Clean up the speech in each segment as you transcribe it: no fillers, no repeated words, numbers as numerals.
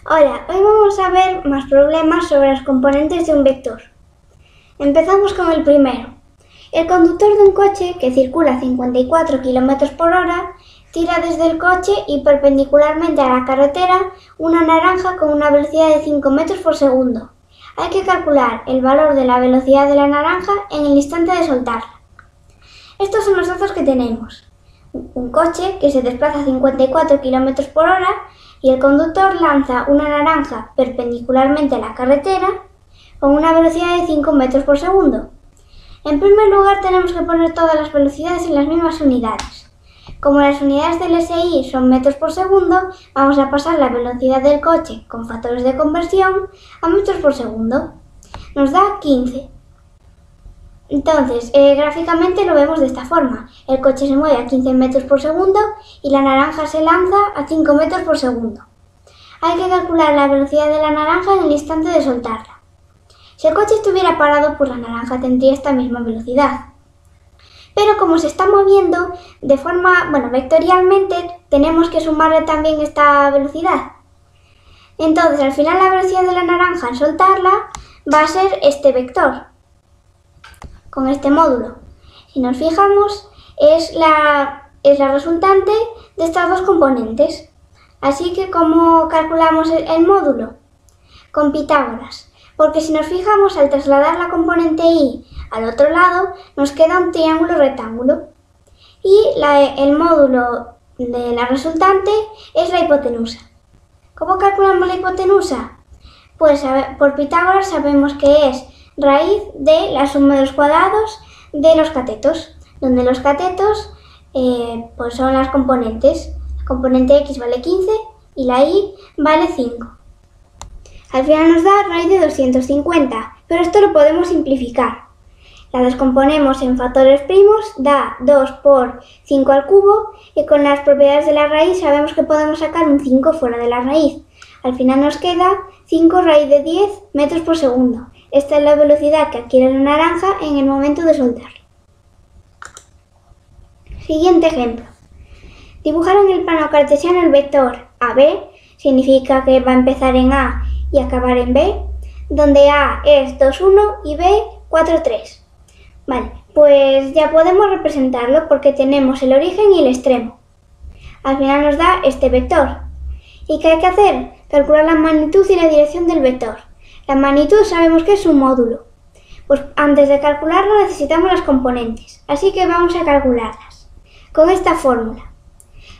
Hola, hoy vamos a ver más problemas sobre los componentes de un vector. Empezamos con el primero. El conductor de un coche que circula a 54 km por hora tira desde el coche y perpendicularmente a la carretera una naranja con una velocidad de 5 metros por segundo. Hay que calcular el valor de la velocidad de la naranja en el instante de soltarla. Estos son los datos que tenemos. Un coche que se desplaza a 54 km por hora y el conductor lanza una naranja perpendicularmente a la carretera con una velocidad de 5 metros por segundo. En primer lugar tenemos que poner todas las velocidades en las mismas unidades. Como las unidades del SI son metros por segundo, vamos a pasar la velocidad del coche con factores de conversión a metros por segundo. Nos da 15. Entonces, gráficamente lo vemos de esta forma. El coche se mueve a 15 metros por segundo y la naranja se lanza a 5 metros por segundo. Hay que calcular la velocidad de la naranja en el instante de soltarla. Si el coche estuviera parado, pues la naranja tendría esta misma velocidad. Pero como se está moviendo de forma, vectorialmente, tenemos que sumarle también esta velocidad. Entonces, al final la velocidad de la naranja al soltarla va a ser este vector, con este módulo. Si nos fijamos, es la resultante de estas dos componentes. Así que, ¿cómo calculamos el módulo? Con Pitágoras. Porque si nos fijamos, al trasladar la componente y al otro lado, nos queda un triángulo rectángulo. Y el módulo de la resultante es la hipotenusa. ¿Cómo calculamos la hipotenusa? Pues por Pitágoras sabemos que es raíz de la suma de los cuadrados de los catetos, donde los catetos pues son las componentes. La componente x vale 15 y la y vale 5. Al final nos da raíz de 250, pero esto lo podemos simplificar. La descomponemos en factores primos, da 2 por 5 al cubo y con las propiedades de la raíz sabemos que podemos sacar un 5 fuera de la raíz. Al final nos queda 5 raíz de 10 metros por segundo. Esta es la velocidad que adquiere la naranja en el momento de soltarla. Siguiente ejemplo. Dibujar en el plano cartesiano el vector AB, significa que va a empezar en A y acabar en B, donde A es 2, 1 y B 4, 3. Vale, pues ya podemos representarlo porque tenemos el origen y el extremo. Al final nos da este vector. ¿Y qué hay que hacer? Calcular la magnitud y la dirección del vector. La magnitud sabemos que es un módulo. Pues antes de calcularlo necesitamos las componentes, así que vamos a calcularlas. Con esta fórmula.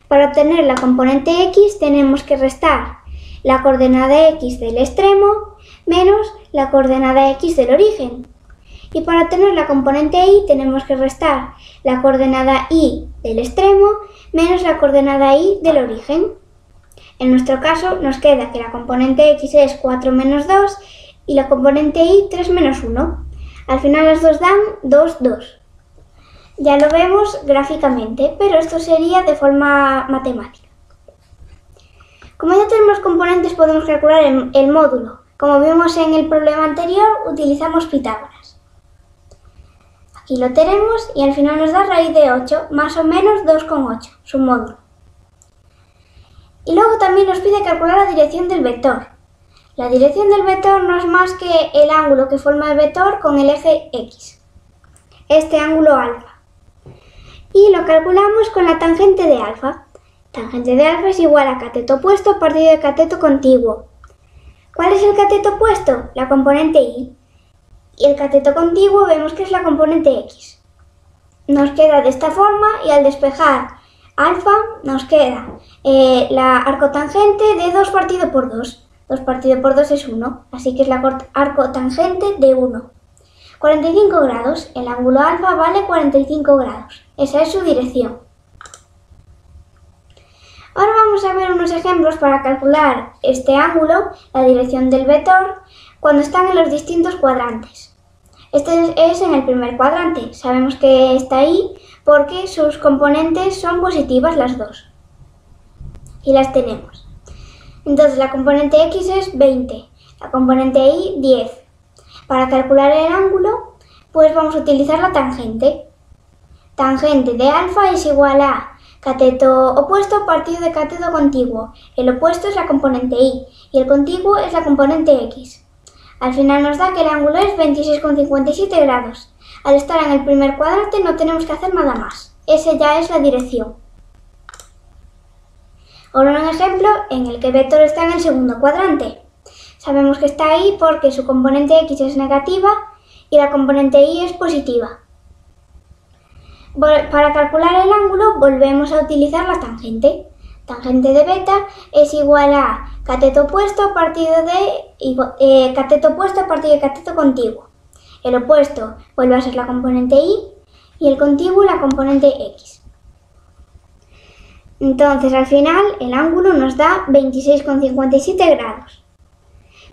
Para obtener la componente x tenemos que restar la coordenada x del extremo menos la coordenada x del origen. Y para obtener la componente y tenemos que restar la coordenada y del extremo menos la coordenada y del origen. En nuestro caso nos queda que la componente x es 4 menos 2 y la componente y 3 menos 1. Al final las dos dan 2, 2. Ya lo vemos gráficamente, pero esto sería de forma matemática. Como ya tenemos componentes, podemos calcular el módulo. Como vimos en el problema anterior, utilizamos Pitágoras. Aquí lo tenemos y al final nos da raíz de 8, más o menos 2,8, su módulo. Y luego también nos pide calcular la dirección del vector. La dirección del vector no es más que el ángulo que forma el vector con el eje x. Este ángulo alfa. Y lo calculamos con la tangente de alfa. Tangente de alfa es igual a cateto opuesto partido de cateto contiguo. ¿Cuál es el cateto opuesto? La componente y. Y el cateto contiguo vemos que es la componente x. Nos queda de esta forma y al despejar alfa nos queda la arcotangente de 2 partido por 2. 2 partido por 2 es 1, así que es la arcotangente de 1. 45 grados, el ángulo alfa vale 45 grados. Esa es su dirección. Ahora vamos a ver unos ejemplos para calcular este ángulo, la dirección del vector, cuando están en los distintos cuadrantes. Este es en el primer cuadrante. Sabemos que está ahí porque sus componentes son positivas las dos. Y las tenemos. Entonces la componente x es 20, la componente y 10. Para calcular el ángulo, pues vamos a utilizar la tangente. Tangente de alfa es igual a cateto opuesto partido de cateto contiguo. El opuesto es la componente y y el contiguo es la componente x. Al final nos da que el ángulo es 26,57 grados. Al estar en el primer cuadrante no tenemos que hacer nada más. Esa ya es la dirección. Ahora un ejemplo en el que el vector está en el segundo cuadrante. Sabemos que está ahí porque su componente x es negativa y la componente y es positiva. Para calcular el ángulo volvemos a utilizar la tangente. Tangente de beta es igual a cateto opuesto partido de cateto contiguo. El opuesto vuelve a ser la componente y el contiguo la componente x. Entonces al final el ángulo nos da 26,57 grados.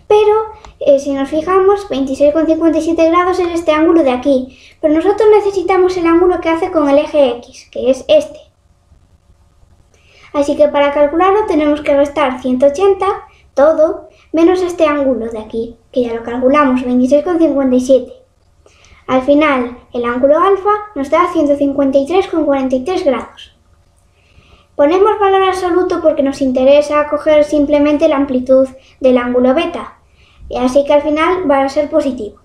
Pero si nos fijamos, 26,57 grados es este ángulo de aquí. Pero nosotros necesitamos el ángulo que hace con el eje x, que es este. Así que para calcularlo tenemos que restar 180, todo, menos este ángulo de aquí, que ya lo calculamos, 26,57. Al final, el ángulo alfa nos da 153,43 grados. Ponemos valor absoluto porque nos interesa coger simplemente la amplitud del ángulo beta, y así que al final va a ser positivo.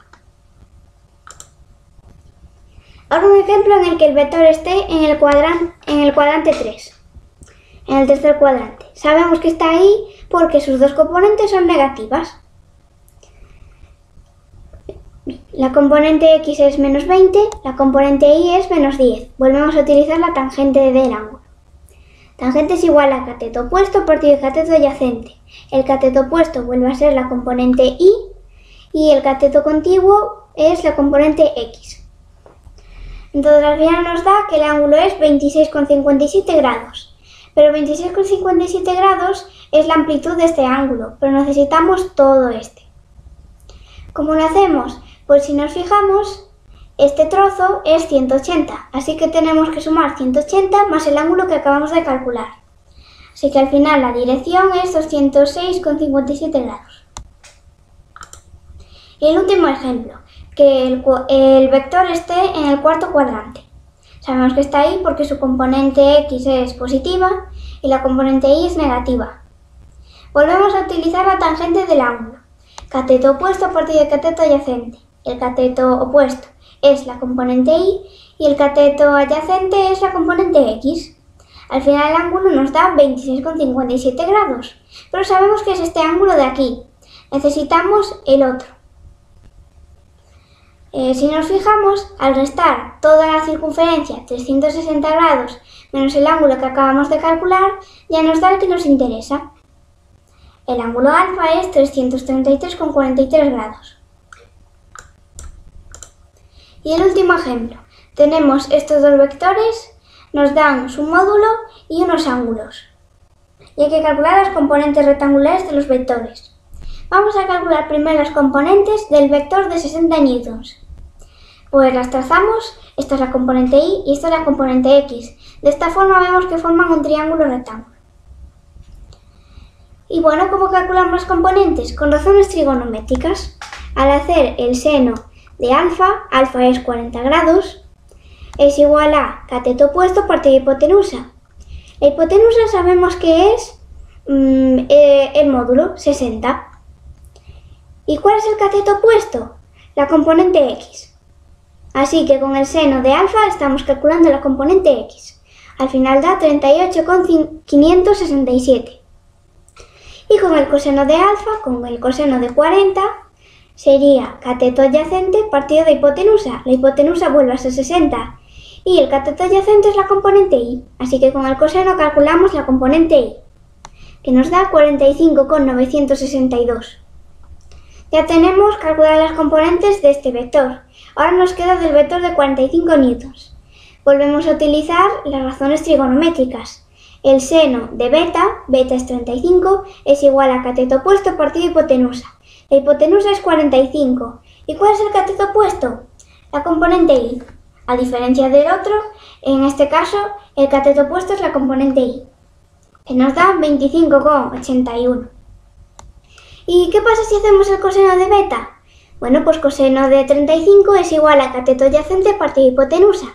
Ahora un ejemplo en el que el vector esté en el cuadrante 3. En el tercer cuadrante. Sabemos que está ahí porque sus dos componentes son negativas. La componente x es menos 20, la componente y es menos 10. Volvemos a utilizar la tangente del ángulo. Tangente es igual a cateto opuesto partido de cateto adyacente. El cateto opuesto vuelve a ser la componente y el cateto contiguo es la componente x. Entonces al final nos da que el ángulo es 26,57 grados. Pero 26,57 grados es la amplitud de este ángulo, pero necesitamos todo este. ¿Cómo lo hacemos? Pues si nos fijamos, este trozo es 180, así que tenemos que sumar 180 más el ángulo que acabamos de calcular. Así que al final la dirección es 206,57 grados. Y el último ejemplo, que el vector esté en el cuarto cuadrante. Sabemos que está ahí porque su componente x es positiva y la componente y es negativa. Volvemos a utilizar la tangente del ángulo. Cateto opuesto partido de cateto adyacente. El cateto opuesto es la componente y el cateto adyacente es la componente x. Al final el ángulo nos da 26,57 grados, pero sabemos que es este ángulo de aquí. Necesitamos el otro. Si nos fijamos, al restar toda la circunferencia, 360 grados, menos el ángulo que acabamos de calcular, ya nos da el que nos interesa. El ángulo alfa es 333,43 grados. Y el último ejemplo. Tenemos estos dos vectores, nos dan su módulo y unos ángulos. Y hay que calcular las componentes rectangulares de los vectores. Vamos a calcular primero las componentes del vector de 60 newtons. Pues las trazamos, esta es la componente y esta es la componente x. De esta forma vemos que forman un triángulo rectángulo. Y bueno, ¿cómo calculamos las componentes? Con razones trigonométricas. Al hacer el seno de alfa es 40 grados, es igual a cateto opuesto partido de hipotenusa. La hipotenusa sabemos que es el módulo, 60. ¿Y cuál es el cateto opuesto? La componente x. Así que con el seno de alfa estamos calculando la componente x. Al final da 38,567. Y con el coseno de alfa, con el coseno de 40, sería cateto adyacente partido de hipotenusa. La hipotenusa vuelve a ser 60. Y el cateto adyacente es la componente y. Así que con el coseno calculamos la componente y, que nos da 45,962. Ya tenemos calculadas las componentes de este vector. Ahora nos queda del vector de 45 newtons. Volvemos a utilizar las razones trigonométricas. El seno de beta es 35, es igual a cateto opuesto partido de hipotenusa. La hipotenusa es 45. ¿Y cuál es el cateto opuesto? La componente y. A diferencia del otro, en este caso, el cateto opuesto es la componente y, que nos da 25,81. ¿Y qué pasa si hacemos el coseno de beta? Bueno, pues coseno de 35 es igual a cateto adyacente partido de hipotenusa.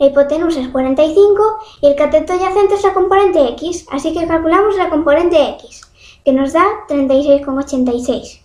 La hipotenusa es 45 y el cateto adyacente es la componente x, así que calculamos la componente x, que nos da 36,86.